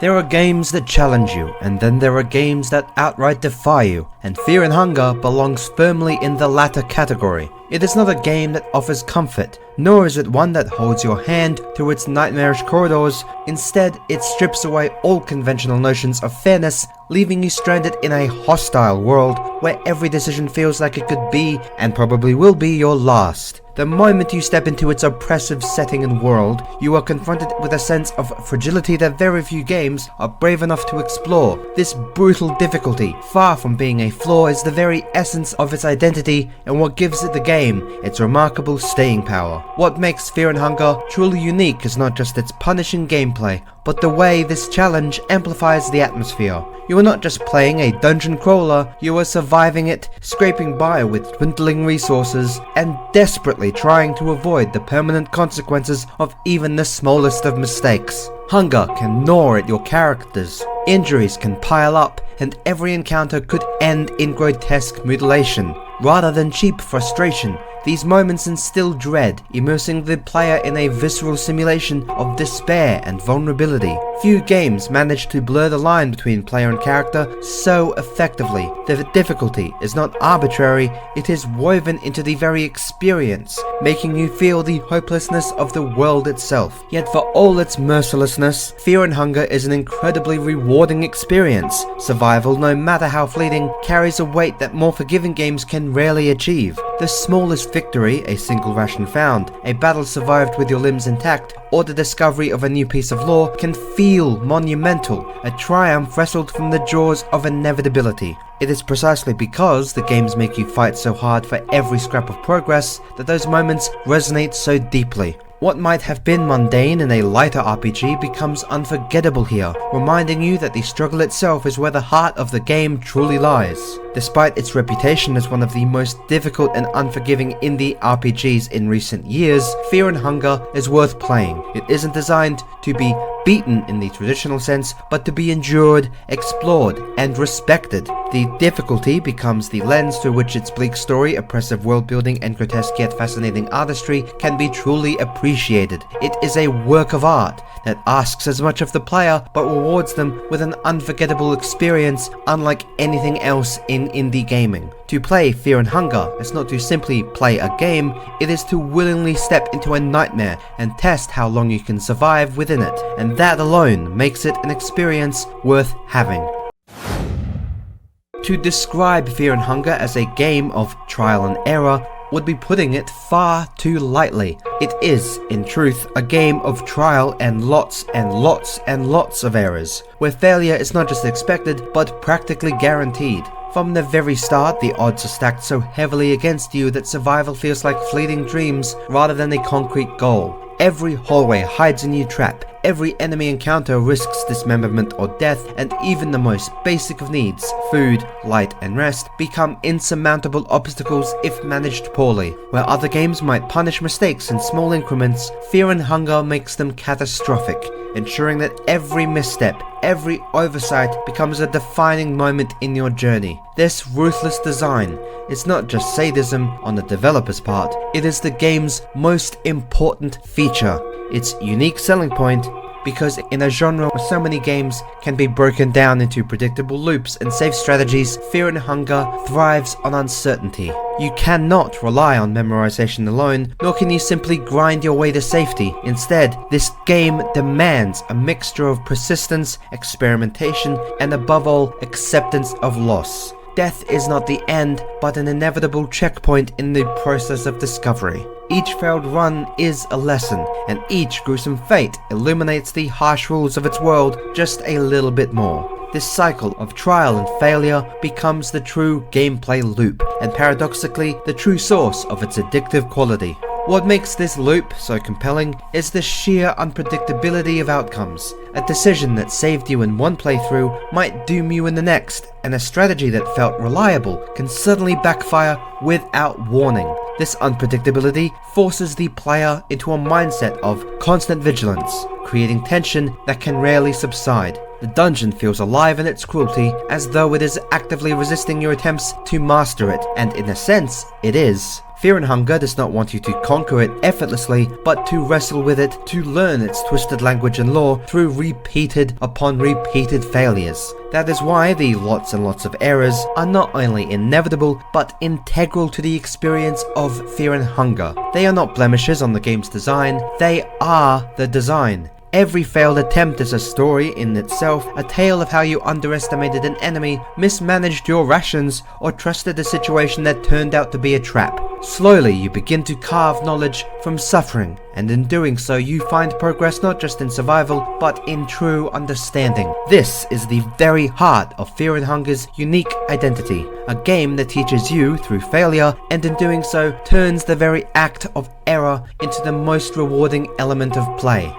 There are games that challenge you, and then there are games that outright defy you, and Fear and Hunger belongs firmly in the latter category. It is not a game that offers comfort, nor is it one that holds your hand through its nightmarish corridors. Instead, it strips away all conventional notions of fairness, leaving you stranded in a hostile world where every decision feels like it could be, and probably will be, your last. The moment you step into its oppressive setting and world, you are confronted with a sense of fragility that very few games are brave enough to explore. This brutal difficulty, far from being a flaw, is the very essence of its identity and what gives it the game its remarkable staying power. What makes Fear and Hunger truly unique is not just its punishing gameplay, but the way this challenge amplifies the atmosphere. You are not just playing a dungeon crawler, you are surviving it, scraping by with dwindling resources, and desperately trying to avoid the permanent consequences of even the smallest of mistakes. Hunger can gnaw at your characters, injuries can pile up, and every encounter could end in grotesque mutilation. Rather than cheap frustration, these moments instill dread, immersing the player in a visceral simulation of despair and vulnerability. Few games manage to blur the line between player and character so effectively. The difficulty is not arbitrary, it is woven into the very experience, making you feel the hopelessness of the world itself. Yet for all its mercilessness, Fear and Hunger is an incredibly rewarding experience. Survival, no matter how fleeting, carries a weight that more forgiving games can rarely achieve. The smallest victory, a single ration found, a battle survived with your limbs intact, or the discovery of a new piece of lore can feel monumental, a triumph wrestled from the jaws of inevitability. It is precisely because the games make you fight so hard for every scrap of progress that those moments resonate so deeply. What might have been mundane in a lighter RPG becomes unforgettable here, reminding you that the struggle itself is where the heart of the game truly lies. Despite its reputation as one of the most difficult and unforgiving indie RPGs in recent years, Fear and Hunger is worth playing. It isn't designed to be beaten in the traditional sense, but to be endured, explored, and respected. The difficulty becomes the lens through which its bleak story, oppressive world building, and grotesque yet fascinating artistry can be truly appreciated. It is a work of art that asks as much of the player, but rewards them with an unforgettable experience unlike anything else in indie gaming. To play Fear and Hunger is not to simply play a game, it is to willingly step into a nightmare and test how long you can survive within it, and that alone makes it an experience worth having. To describe Fear and Hunger as a game of trial and error would be putting it far too lightly. It is, in truth, a game of trial and lots and lots and lots of errors, where failure is not just expected, but practically guaranteed. From the very start, the odds are stacked so heavily against you that survival feels like fleeting dreams rather than a concrete goal. Every hallway hides a new trap, every enemy encounter risks dismemberment or death, and even the most basic of needs, food, light, and rest, become insurmountable obstacles if managed poorly. Where other games might punish mistakes in small increments, Fear and Hunger makes them catastrophic, ensuring that every misstep, every oversight becomes a defining moment in your journey. This ruthless design is not just sadism on the developer's part, it is the game's most important feature, its unique selling point, because in a genre where so many games can be broken down into predictable loops and safe strategies, Fear and Hunger thrives on uncertainty. You cannot rely on memorization alone, nor can you simply grind your way to safety. Instead, this game demands a mixture of persistence, experimentation, and above all, acceptance of loss. Death is not the end, but an inevitable checkpoint in the process of discovery. Each failed run is a lesson, and each gruesome fate illuminates the harsh rules of its world just a little bit more. This cycle of trial and failure becomes the true gameplay loop, and paradoxically, the true source of its addictive quality. What makes this loop so compelling is the sheer unpredictability of outcomes. A decision that saved you in one playthrough might doom you in the next, and a strategy that felt reliable can suddenly backfire without warning. This unpredictability forces the player into a mindset of constant vigilance, creating tension that can rarely subside. The dungeon feels alive in its cruelty, as though it is actively resisting your attempts to master it, and in a sense, it is. Fear and Hunger does not want you to conquer it effortlessly, but to wrestle with it, to learn its twisted language and lore through repeated upon repeated failures. That is why the lots and lots of errors are not only inevitable, but integral to the experience of Fear and Hunger. They are not blemishes on the game's design, they are the design. Every failed attempt is a story in itself, a tale of how you underestimated an enemy, mismanaged your rations, or trusted a situation that turned out to be a trap. Slowly you begin to carve knowledge from suffering, and in doing so you find progress not just in survival, but in true understanding. This is the very heart of Fear and Hunger's unique identity, a game that teaches you through failure, and in doing so turns the very act of error into the most rewarding element of play.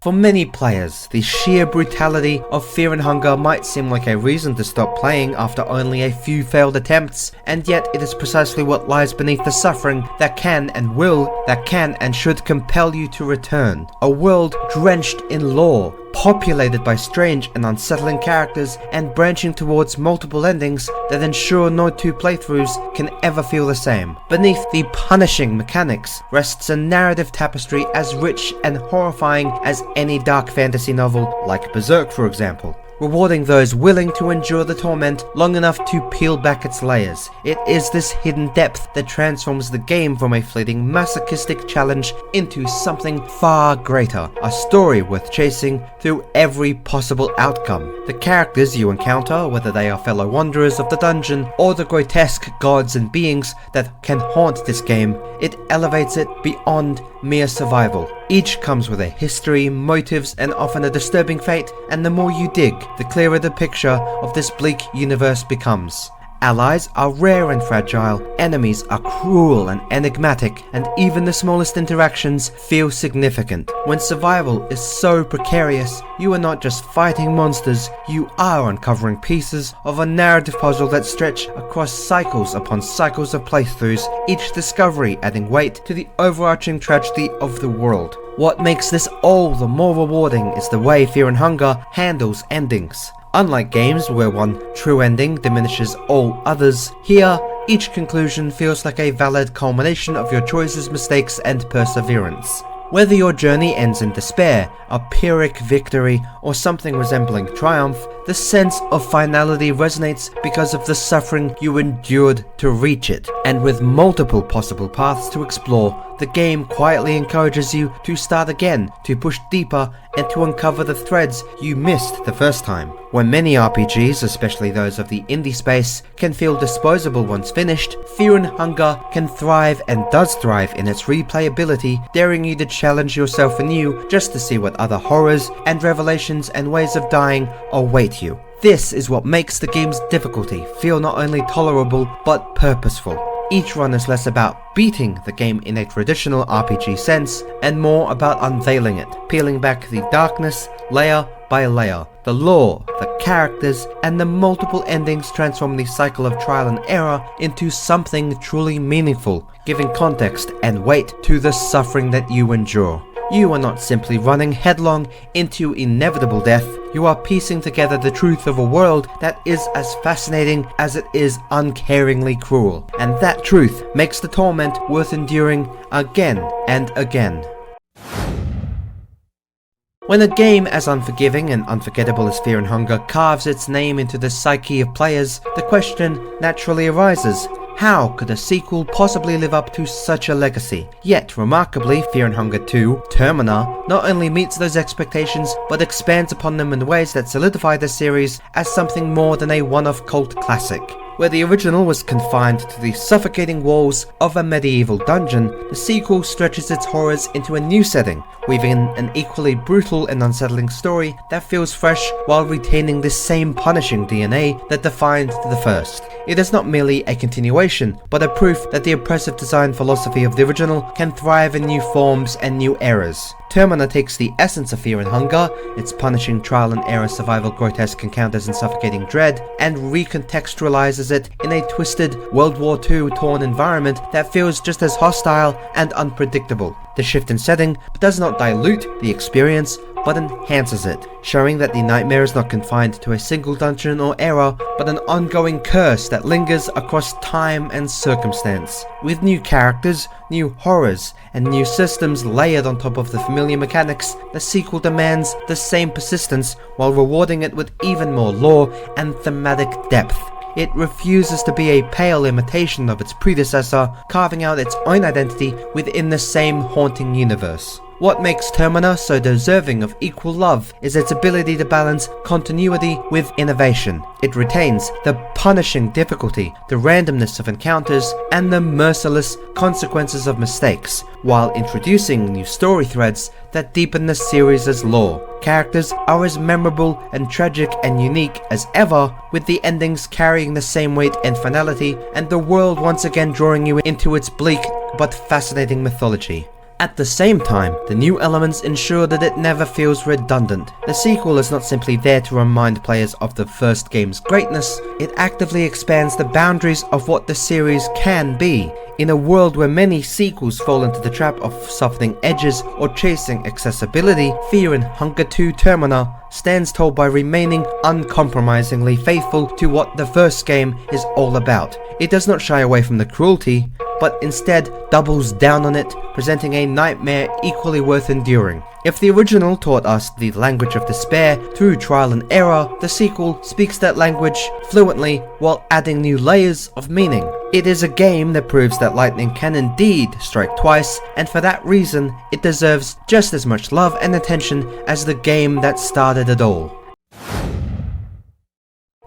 For many players, the sheer brutality of Fear and Hunger might seem like a reason to stop playing after only a few failed attempts, and yet it is precisely what lies beneath the suffering that can and should compel you to return. A world drenched in lore, populated by strange and unsettling characters, and branching towards multiple endings that ensure no two playthroughs can ever feel the same. Beneath the punishing mechanics rests a narrative tapestry as rich and horrifying as any dark fantasy novel, like Berserk for example, rewarding those willing to endure the torment long enough to peel back its layers. It is this hidden depth that transforms the game from a fleeting masochistic challenge into something far greater, a story worth chasing through every possible outcome. The characters you encounter, whether they are fellow wanderers of the dungeon or the grotesque gods and beings that can haunt this game, it elevates it beyond mere survival. Each comes with a history, motives, and often a disturbing fate, and the more you dig, the clearer the picture of this bleak universe becomes. Allies are rare and fragile, enemies are cruel and enigmatic, and even the smallest interactions feel significant. When survival is so precarious, you are not just fighting monsters, you are uncovering pieces of a narrative puzzle that stretch across cycles upon cycles of playthroughs, each discovery adding weight to the overarching tragedy of the world. What makes this all the more rewarding is the way Fear and Hunger handles endings. Unlike games where one true ending diminishes all others, here each conclusion feels like a valid culmination of your choices, mistakes, and perseverance. Whether your journey ends in despair, a Pyrrhic victory, or something resembling triumph, the sense of finality resonates because of the suffering you endured to reach it. And with multiple possible paths to explore, the game quietly encourages you to start again, to push deeper, and to uncover the threads you missed the first time. When many RPGs, especially those of the indie space, can feel disposable once finished, Fear and Hunger can thrive and does thrive in its replayability, daring you to challenge yourself anew just to see what other horrors and revelations and ways of dying await you. This is what makes the game's difficulty feel not only tolerable but purposeful. Each run is less about beating the game in a traditional RPG sense, and more about unveiling it, peeling back the darkness layer by layer. The lore, the characters, and the multiple endings transform the cycle of trial and error into something truly meaningful, giving context and weight to the suffering that you endure. You are not simply running headlong into inevitable death, you are piecing together the truth of a world that is as fascinating as it is uncaringly cruel. And that truth makes the torment worth enduring again and again. When a game as unforgiving and unforgettable as Fear and Hunger carves its name into the psyche of players, the question naturally arises: how could a sequel possibly live up to such a legacy? Yet, remarkably, Fear and Hunger 2, Termina, not only meets those expectations, but expands upon them in ways that solidify the series as something more than a one-off cult classic. Where the original was confined to the suffocating walls of a medieval dungeon, the sequel stretches its horrors into a new setting, weaving an equally brutal and unsettling story that feels fresh while retaining the same punishing DNA that defined the first. It is not merely a continuation, but a proof that the oppressive design philosophy of the original can thrive in new forms and new eras. Termina takes the essence of Fear and Hunger, its punishing trial and error survival, grotesque encounters and suffocating dread, and recontextualizes it in a twisted World War II torn environment that feels just as hostile and unpredictable. The shift in setting does not dilute the experience, but enhances it, showing that the nightmare is not confined to a single dungeon or era, but an ongoing curse that lingers across time and circumstance. With new characters, new horrors, and new systems layered on top of the familiar mechanics, the sequel demands the same persistence while rewarding it with even more lore and thematic depth. It refuses to be a pale imitation of its predecessor, carving out its own identity within the same haunting universe. What makes Termina so deserving of equal love is its ability to balance continuity with innovation. It retains the punishing difficulty, the randomness of encounters, and the merciless consequences of mistakes, while introducing new story threads that deepen the series' lore. Characters are as memorable and tragic and unique as ever, with the endings carrying the same weight and finality, and the world once again drawing you into its bleak but fascinating mythology. At the same time, the new elements ensure that it never feels redundant. The sequel is not simply there to remind players of the first game's greatness, it actively expands the boundaries of what the series can be. In a world where many sequels fall into the trap of softening edges or chasing accessibility, Fear and Hunger 2 Termina stands tall by remaining uncompromisingly faithful to what the first game is all about. It does not shy away from the cruelty, but instead doubles down on it, presenting a nightmare equally worth enduring. If the original taught us the language of despair through trial and error, the sequel speaks that language fluently while adding new layers of meaning. It is a game that proves that lightning can indeed strike twice, and for that reason, it deserves just as much love and attention as the game that started it all.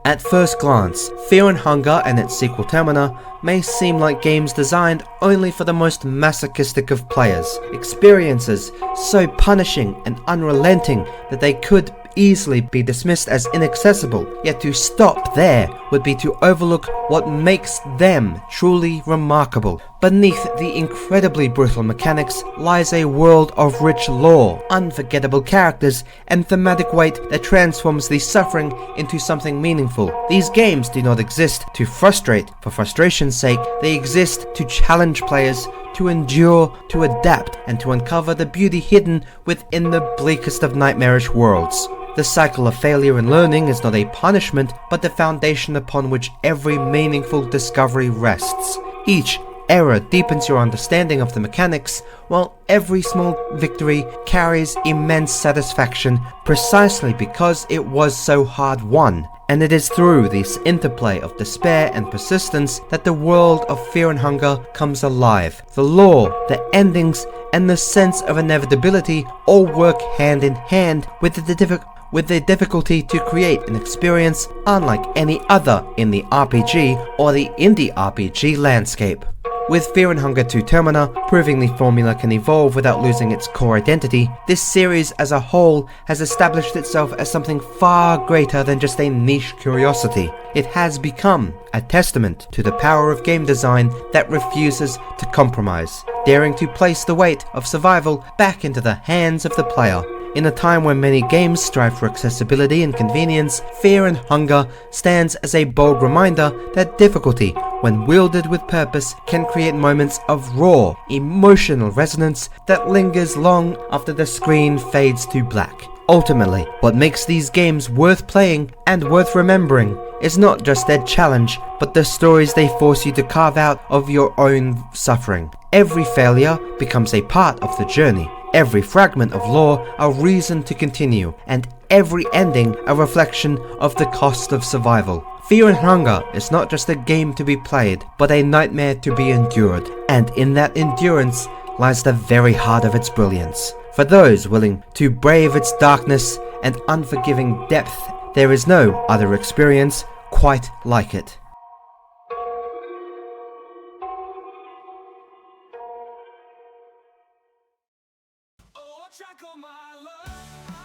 At first glance, Fear and Hunger and its sequel Termina may seem like games designed only for the most masochistic of players, experiences so punishing and unrelenting that they could easily be dismissed as inaccessible, yet to stop there would be to overlook what makes them truly remarkable. Beneath the incredibly brutal mechanics lies a world of rich lore, unforgettable characters, and thematic weight that transforms the suffering into something meaningful. These games do not exist to frustrate for frustration's sake, they exist to challenge players, to endure, to adapt, and to uncover the beauty hidden within the bleakest of nightmarish worlds. The cycle of failure and learning is not a punishment, but the foundation upon which every meaningful discovery rests. Each error deepens your understanding of the mechanics, while every small victory carries immense satisfaction precisely because it was so hard won. And it is through this interplay of despair and persistence that the world of Fear and Hunger comes alive. The lore, the endings, and the sense of inevitability all work hand in hand with the difficulty to create an experience unlike any other in the RPG or the indie RPG landscape. With Fear and Hunger 2 Termina proving the formula can evolve without losing its core identity, this series as a whole has established itself as something far greater than just a niche curiosity. It has become a testament to the power of game design that refuses to compromise, daring to place the weight of survival back into the hands of the player. In a time when many games strive for accessibility and convenience, Fear and Hunger stands as a bold reminder that difficulty, when wielded with purpose, can create moments of raw, emotional resonance that lingers long after the screen fades to black. Ultimately, what makes these games worth playing and worth remembering is not just their challenge, but the stories they force you to carve out of your own suffering. Every failure becomes a part of the journey. Every fragment of lore a reason to continue, and every ending a reflection of the cost of survival. Fear and Hunger is not just a game to be played, but a nightmare to be endured, and in that endurance lies the very heart of its brilliance. For those willing to brave its darkness and unforgiving depth, there is no other experience quite like it. Oh, track of my love.